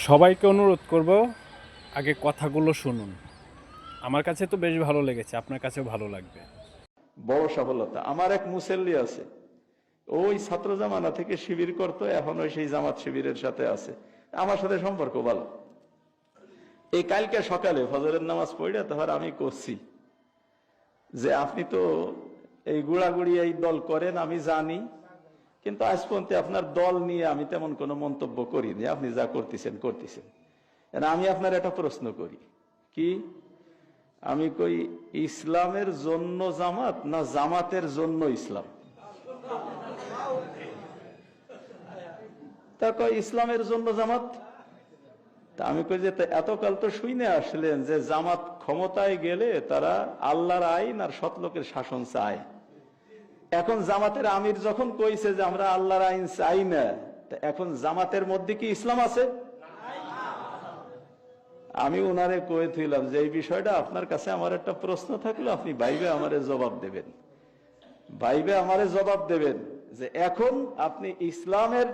সবাইকে অনুরোধ করব, আগে কথাগুলো শুনুন। আমার কাছে তো বেশ ভালো লেগেছে, আপনার কাছেও ভালো লাগবে। বড় সফলতা। আমার এক মুসল্লি আছে, ওই ছাত্র জামানা থেকে শিবির করতো, এখন ওই সেই জামাত শিবিরের সাথে আছে, আমার সাথে সম্পর্ক ভালো। এই কালকে সকালে ফজরের নামাজ পড়ে তারপর আমি করছি যে আপনি তো এই গুড়াগুড়ি এই দল করেন আমি জানি, কিন্তু আজ পর্যন্ত আপনার দল নিয়ে আমি তেমন কোনো মন্তব্য করিনি, আপনি যা করতেছেন করতেছেন। আমি আপনার একটা প্রশ্ন করি, কি? আমি কই, ইসলামের জন্য জামাত না জামাতের জন্য ইসলাম? তা কয় ইসলামের জন্য জামাত। তা আমি কই যে এতকাল তো শুনে আসলেন যে জামাত ক্ষমতায় গেলে তারা আল্লাহর আইন আর সৎলোকের শাসন চায়। এখন জামাতের আমির যখন কইছে যে আমরা আল্লাহর আইন চাই না, এখন জামাতের মধ্যে কি ইসলাম আছে? আমি ওনারে কয়ে থইলাম যে এই বিষয়টা আপনার কাছে আমার একটা প্রশ্ন থাকলো, আপনি ভাইবে আমারে জবাব দেবেন, ভাইবে আমারে জবাব দেবেন যে এখন আপনি ইসলামের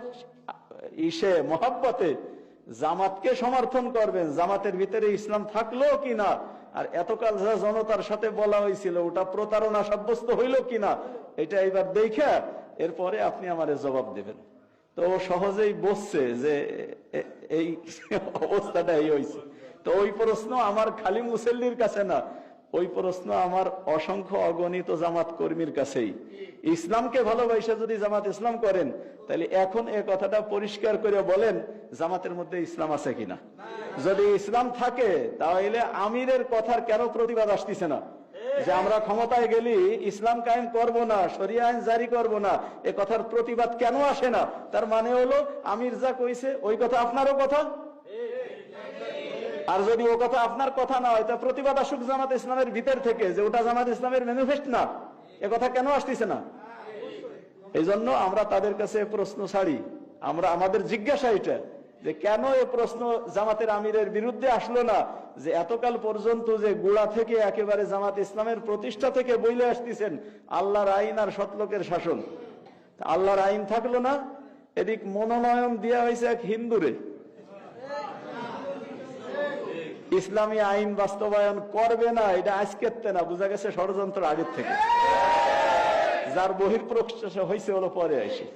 মহাব্বতে জামাতকে সমর্থন করবেন, জামাতের ভিতরে ইসলাম থাকলো কিনা, আর এতকাল যা জনতার সাথে বলা হয়েছিল ওটা প্রতারণা সাব্যস্ত হইল কিনা, এটা এবার দেখে এরপরে আপনি আমারে জবাব দেবেন। তো সহজেই বসছে যে এই অবস্থাটা এই হয়েছে। তো ওই প্রশ্ন আমার খালি মুসল্লির কাছে না, ওই প্রশ্ন আমার অসংখ্য অগণিত জামাত কর্মীর কাছেই। ইসলামকে ভালোবাসা যদি জামাত ইসলাম করেন, তাহলে এখন এ কথাটা পরিষ্কার করে বলেন জামাতের মধ্যে ইসলাম আছে কিনা। যদি ইসলাম থাকে তাহলে আমিরের কথার কেন প্রতিবাদ আসতেছে না যে আমরা ক্ষমতায় গেলি ইসলাম কায়েম করব না, শরিয়া আইন জারি করব না, এ কথার প্রতিবাদ কেন আসে না? তার মানে হলো আমির যা কইছে ওই কথা আপনারও কথা, আর যদি ও কথা আপনার কথা না হয় তা প্রতিবাদ আসুক জামাত ইসলামের ভিতর থেকে যে ওটা জামাত ইসলামের ম্যানিফেস্টো না, এ কথা কেন আসতেছে না? এই জন্য আমরা তাদের কাছে প্রশ্ন ছাড়ি, আমরা আমাদের জিজ্ঞাসা এটা যে কেন এ প্রশ্ন জামাতের আমিরের বিরুদ্ধে আসলো না, যে এতকাল পর্যন্ত যে গোড়া থেকে একেবারে জামাত ইসলামের প্রতিষ্ঠা থেকে বইলে আসতেছেন আল্লাহর আইন আর সৎলোকের শাসন, আল্লাহর আইন থাকলো না, এদিক মনোনয়ন দেওয়া হয়েছে এক হিন্দুরে, ইসলামী আইন বাস্তবায়ন করবে না, এটা আজকের না, বোঝা গেছে ষড়যন্ত্র আগের থেকে, যার বহিঃপ্রকাশ হয়েছে হলো পরে আসে।